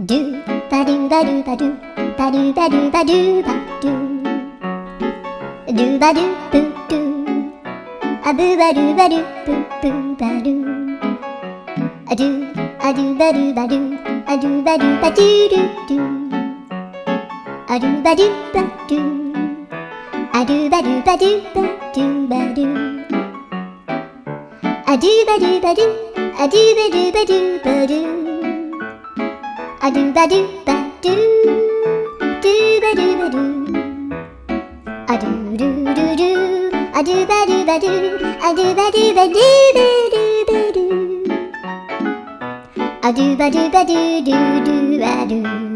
ドゥバドゥバドゥバドゥバドゥバドゥバドゥバドゥドゥバドゥブドゥアブバドゥバドゥブブバドゥアドゥアドゥバドゥバドゥアドゥバドゥバドゥドゥドゥアドゥバドゥバドゥアドゥバドゥバドゥバドゥバドゥアドゥバドゥバドゥアドゥバドゥバドゥバドゥアドゥバドゥバドゥドゥバドゥバドゥアドゥルルルアドゥバドゥバドゥアドゥバドゥバドゥバドゥバドゥアドゥバドゥバドゥドゥドゥバドゥ